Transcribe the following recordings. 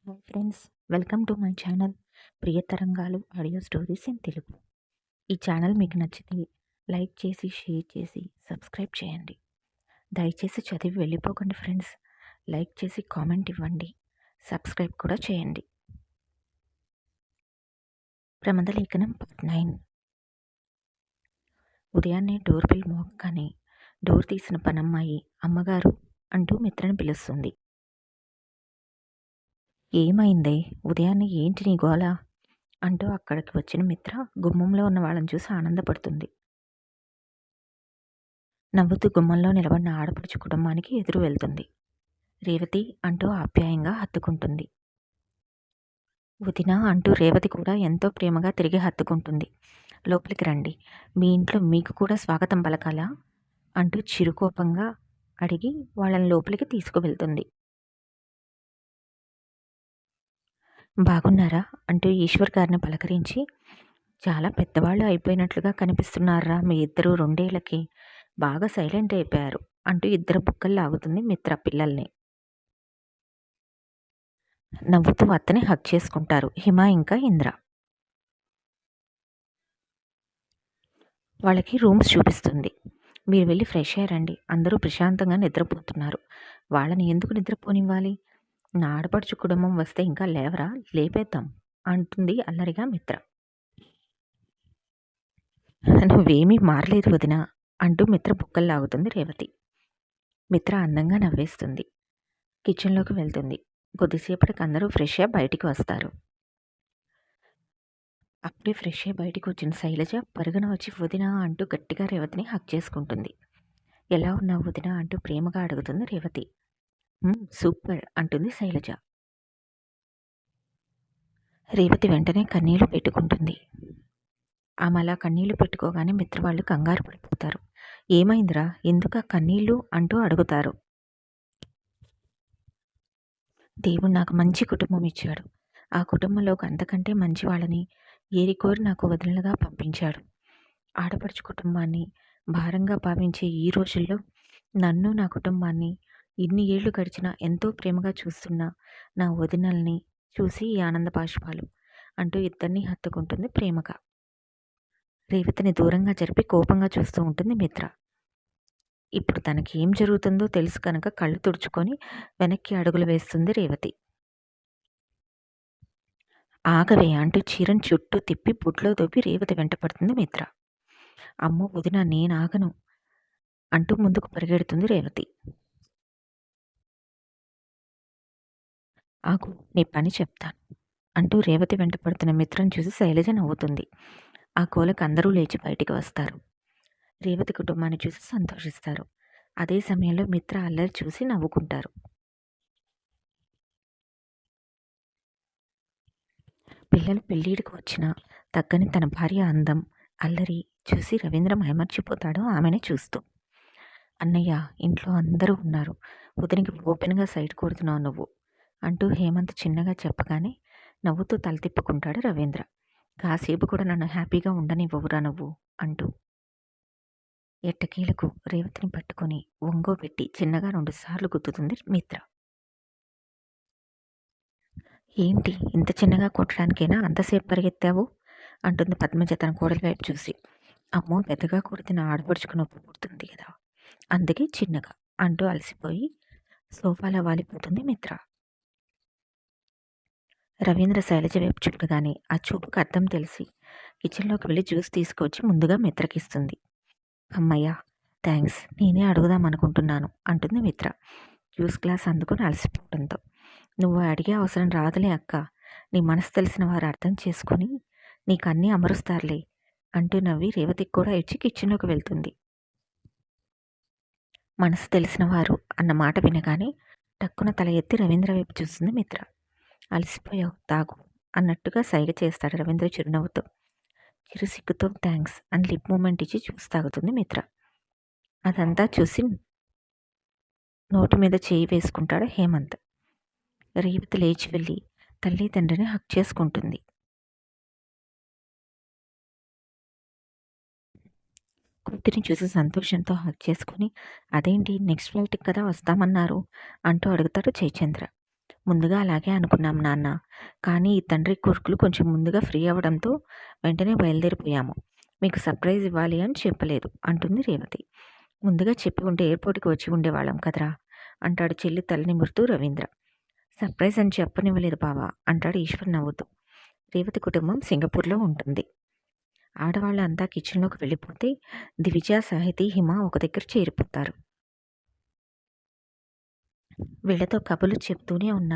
Hi friends, welcome to my channel Priyatarangalu audio stories in Telugu. ఈ channel మీకు నచ్చితే like చేసి షేర్ చేసి సబ్స్క్రైబ్ చేయండి. దయచేసి చదివి వెళ్ళిపోకండి ఫ్రెండ్స్. లైక్ చేసి కామెంట్ ఇవ్వండి, సబ్స్క్రైబ్ కూడా చేయండి. ప్రమదలేఖనం పార్ట్ 9. ఉదయాన్నే డోర్ బెల్ మోగగానే డోర్ తీసిన పనమ్మాయి అమ్మగారు అంటూ మిత్రని పిలుస్తుంది. ఏమైందే, ఉదయాన్నే ఏంటి నీ గోల అంటూ అక్కడికి వచ్చిన మిత్ర గుమ్మంలో ఉన్న వాళ్ళని చూసి ఆనందపడుతుంది. నవ్వుతూ గుమ్మంలో నిలబడిన ఆడపడుచు కుటుంబానికి ఎదురు వెళ్తుంది. రేవతి అంటూ ఆప్యాయంగా హత్తుకుంటుంది. వదినా అంటూ రేవతి కూడా ఎంతో ప్రేమగా తిరిగి హత్తుకుంటుంది. లోపలికి రండి, మీ ఇంట్లో మీకు కూడా స్వాగతం పలకాలా అంటూ చిరుకోపంగా అడిగి వాళ్ళని లోపలికి తీసుకువెళ్తుంది. బాగున్నారా అంటూ ఈశ్వర్ గారిని పలకరించి, చాలా పెద్దవాళ్ళు అయిపోయినట్లుగా కనిపిస్తున్నారా మీ ఇద్దరు, 2 ఏళ్లకి బాగా సైలెంట్ అయిపోయారు అంటూ ఇద్దరు బుక్కలు లాగుతుంది మిత్ర పిల్లల్ని. నవ్వుతూ అత్తని హగ్ చేసుకుంటారు హిమ ఇంకా ఇంద్ర. వాళ్ళకి రూమ్స్ చూపిస్తుంది. మీరు వెళ్ళి ఫ్రెష్ అయ్యారండి, అందరూ ప్రశాంతంగా నిద్రపోతున్నారు, వాళ్ళని ఎందుకు నిద్రపోనివ్వాలి, నా ఆడపడుచు కుటుంబం వస్తే ఇంకా లేవరా, లేపేద్దాం అంటుంది అల్లరిగా మిత్ర. నువ్వేమీ మారలేదు వదినా అంటూ మిత్ర బుక్కలు లాగుతుంది రేవతి. మిత్ర అందంగా నవ్వేస్తుంది. కిచెన్లోకి వెళ్తుంది. కొద్దిసేపటికి అందరూ ఫ్రెష్ అయ్యి బయటికి వస్తారు. అప్పుడే ఫ్రెష్ అయ్యి బయటికి వచ్చిన శైలజ పరుగున వచ్చి వదినా అంటూ గట్టిగా రేవతిని హక్ చేసుకుంటుంది. ఎలా ఉన్నావు వదినా అంటూ ప్రేమగా అడుగుతుంది రేవతి. సూపర్ అంటుంది శైలజ. రేవతి వెంటనే కన్నీళ్లు పెట్టుకుంటుంది. ఆమె అలా కన్నీళ్లు పెట్టుకోగానే మిత్రవాళ్ళు కంగారు పడిపోతారు. ఏమైందిరా, ఎందుకు ఆ కన్నీళ్లు అంటూ అడుగుతారు. దేవుడు నాకు మంచి కుటుంబం ఇచ్చాడు, ఆ కుటుంబంలోకి అంతకంటే మంచి వాళ్ళని ఏరికోరి నాకు వదినలుగా పంపించాడు. ఆడపడుచు కుటుంబాన్ని భారంగా భావించే ఈ రోజుల్లో నన్ను, నా కుటుంబాన్ని ఇన్ని ఏళ్లు గడిచినా ఎంతో ప్రేమగా చూస్తున్న నా వదినల్ని చూసి ఈ ఆనంద బాష్పాలు అంటూ ఇద్దరిని హత్తుకుంటుంది ప్రేమగా. రేవతిని దూరంగా జరిపి కోపంగా చూస్తూ ఉంటుంది మిత్ర. ఇప్పుడు తనకి ఏం జరుగుతుందో తెలుసు కనుక కళ్ళు తుడుచుకొని వెనక్కి అడుగులు వేస్తుంది రేవతి. ఆగవే అంటూ చీరను చుట్టూ తిప్పి బుడ్లో దూపి రేవతి వెంట పడుతుంది మిత్ర. అమ్మో వదిన, నేనాగను అంటూ ముందుకు పరిగెడుతుంది రేవతి. ఆగు, నీ పని చెప్తాను అంటూ రేవతి వెంట పడుతున్న మిత్రను చూసి శైలజ నవ్వుతుంది. ఆ కోలకు అందరూ లేచి బయటికి వస్తారు. రేవతి కుటుంబాన్ని చూసి సంతోషిస్తారు. అదే సమయంలో మిత్ర అల్లరి చూసి నవ్వుకుంటారు. పిల్లలు పెళ్ళిడికి వచ్చినా తగ్గని తన భార్య అందం, అల్లరి చూసి రవీంద్ర మైమర్చిపోతాడు ఆమెనే చూస్తూ. అన్నయ్య, ఇంట్లో అందరూ ఉన్నారు, వదినికి ఓపెన్గా సైడ్ కొడుతున్నావు నువ్వు అంటూ హేమంత్ చిన్నగా చెప్పగానే నవ్వుతూ తల తిప్పుకుంటాడు రవీంద్ర. కాసేపు కూడా నన్ను హ్యాపీగా ఉండనివ్వవురా నువ్వు అంటూ. ఎట్టకేలకు రేవతిని పట్టుకొని ఒంగోబెట్టి చిన్నగా 2 సార్లు గుద్దుతుంది మిత్ర. ఏంటి, ఇంత చిన్నగా కొట్టడానికైనా అంతసేపు పరిగెత్తావు అంటుంది పద్మజ తన కోడలి వైపు చూసి. అమ్మో, పెద్దగా కొడితే నా ఆడపడుచుకు నొప్పి పుడుతుంది కదా, అందుకే చిన్నగా అంటూ అలసిపోయి సోఫాలో వాలిపోతుంది మిత్ర. రవీంద్ర శైలజ వైపు చూడగానే ఆ చూపుకు అర్థం తెలిసి కిచెన్లోకి వెళ్ళి జ్యూస్ తీసుకొచ్చి ముందుగా మిత్రకిస్తుంది. అమ్మయ్య, థ్యాంక్స్, నేనే అడుగుదాం అనుకుంటున్నాను అంటుంది మిత్ర జ్యూస్ గ్లాస్ అందుకొని అలసిపోవడంతో. నువ్వు అడిగే అవసరం రాదులే అక్క, నీ మనసు తెలిసిన వారు అర్థం చేసుకొని నీకు అన్నీ అమరుస్తారులే అంటూ నవ్వి రేవతికి కూడా ఇచ్చి కిచెన్లోకి వెళ్తుంది. మనసు తెలిసిన వారు అన్న మాట వినగానే టక్కున తల ఎత్తి రవీంద్ర వైపు చూస్తుంది మిత్ర. అలసిపోయావు, తాగు అన్నట్టుగా సైగ చేస్తాడు రవీంద్ర చిరునవ్వుతో. చిరు సిగ్గుతో థ్యాంక్స్ అని లిప్ మూమెంట్ ఇచ్చి జ్యూస్ తాగుతుంది మిత్ర. అదంతా చూసి నోటి మీద చేయి వేసుకుంటాడు హేమంత్. రేవతి లేచి వెళ్ళి తల్లి తండ్రిని హక్ చేసుకుంటుంది. కూతురిని చూసి సంతోషంతో హక్ చేసుకుని, అదేంటి నెక్స్ట్ ఫ్లైట్కి కదా వస్తామన్నారు అంటూ అడుగుతాడు జయచంద్ర. ముందుగా అలాగే అనుకున్నాం నాన్న. కానీ ఈ తండ్రి కొడుకులు కొంచెం ముందుగా ఫ్రీ అవ్వడంతో వెంటనే బయలుదేరిపోయాము. మీకు సర్ప్రైజ్ ఇవ్వాలి అని చెప్పలేదు అంటుంది రేవతి. ముందుగా చెప్పి ఉంటే ఎయిర్పోర్ట్‌కి వచ్చి ఉండేవాళ్ళం కదరా! అంటాడు చెల్లి తల నిమురుతూ రవీంద్ర. సర్ప్రైజ్ అని చెప్పనివ్వలేదు బావ అంటాడు ఈశ్వర్ నవ్వుతూ. రేవతి కుటుంబం సింగపూర్‌లో ఉంటుంది. ఆడవాళ్ళు అంతా కిచెన్‌లోకి వెళ్ళిపోతే దివిజ, సాహితి, హిమ ఒక దగ్గర చేరిపోతారు. వీళ్ళతో కబుర్లు చెప్తూనే ఉన్న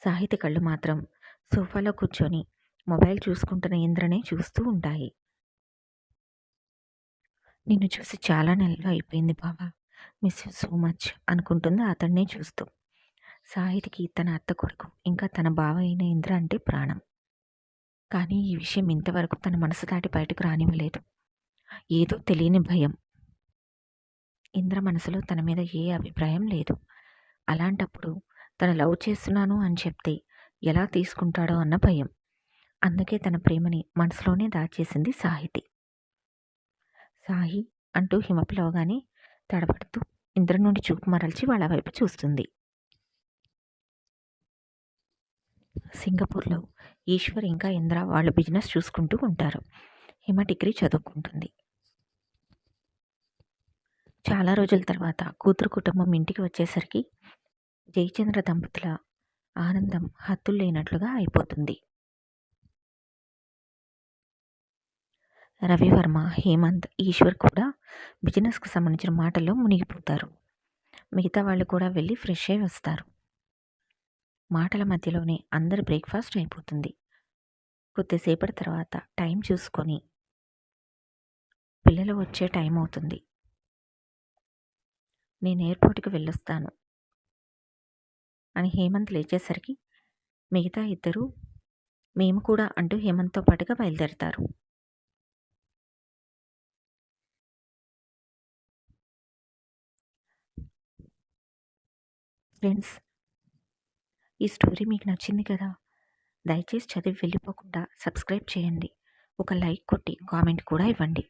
సాహితి కళ్ళు మాత్రం సోఫాలో కూర్చొని మొబైల్ చూసుకుంటున్న ఇంద్రనే చూస్తూ ఉంటాయి. నిన్ను చూసి చాలా నెలలు అయిపోయింది బావా, మిస్ యూ సో మచ్ అనుకుంటుంది అతన్నే చూస్తూ. సాహితికి తన అత్త కొడుకు ఇంకా తన బావ అయిన ఇంద్ర అంటే ప్రాణం. కానీ ఈ విషయం ఇంతవరకు తన మనసు దాటి బయటకు రానివ్వలేదు. ఏదో తెలియని భయం. ఇంద్ర మనసులో తన మీద ఏ అభిప్రాయం లేదు. అలాంటప్పుడు తను లవ్ చేస్తున్నాను అని చెప్తే ఎలా తీసుకుంటాడో అన్న భయం. అందుకే తన ప్రేమని మనసులోనే దాచేసింది సాహితి. సాహి అంటూ హిమ పిలవగానే తడబడుతూ ఇంద్ర నుండి చూపు మరల్చి వాళ్ళ వైపు చూస్తుంది. సింగపూర్లో ఈశ్వర్ ఇంకా ఇంద్ర వాళ్ళ బిజినెస్ చూసుకుంటూ ఉంటారు. హిమ డిగ్రీ చదువుకుంటుంది. చాలా రోజుల తర్వాత కూతురు కుటుంబం ఇంటికి వచ్చేసరికి జయచంద్ర దంపతుల ఆనందం హద్దులు లేనట్లుగా అయిపోతుంది. రవివర్మ, హేమంత్, ఈశ్వర్ కూడా బిజినెస్కు సంబంధించిన మాటల్లో మునిగిపోతారు. మిగతా వాళ్ళు కూడా వెళ్ళి ఫ్రెష్ అయి వస్తారు. మాటల మధ్యలోనే అందరి బ్రేక్ఫాస్ట్ అయిపోతుంది. కొద్దిసేపటి తర్వాత టైం చూసుకొని పిల్లలు వచ్చే టైం అవుతుంది. నేను ఎయిర్పోర్ట్కి వెళ్ళొస్తాను అని హేమంత్ లేచేసరికి మిగతా ఇద్దరు మేము కూడా అంటూ హేమంత్తో పాటుగా బయలుదేరతారు. ఫ్రెండ్స్, ఈ స్టోరీ మీకు నచ్చింది కదా? దయచేసి చదివి వెళ్ళిపోకుండా సబ్స్క్రైబ్ చేయండి. ఒక లైక్ కొట్టి కామెంట్ కూడా ఇవ్వండి.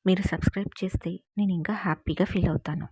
మీరు సబ్స్క్రైబ్ చేస్తే నేను ఇంకా హ్యాపీగా ఫీల్ అవుతాను.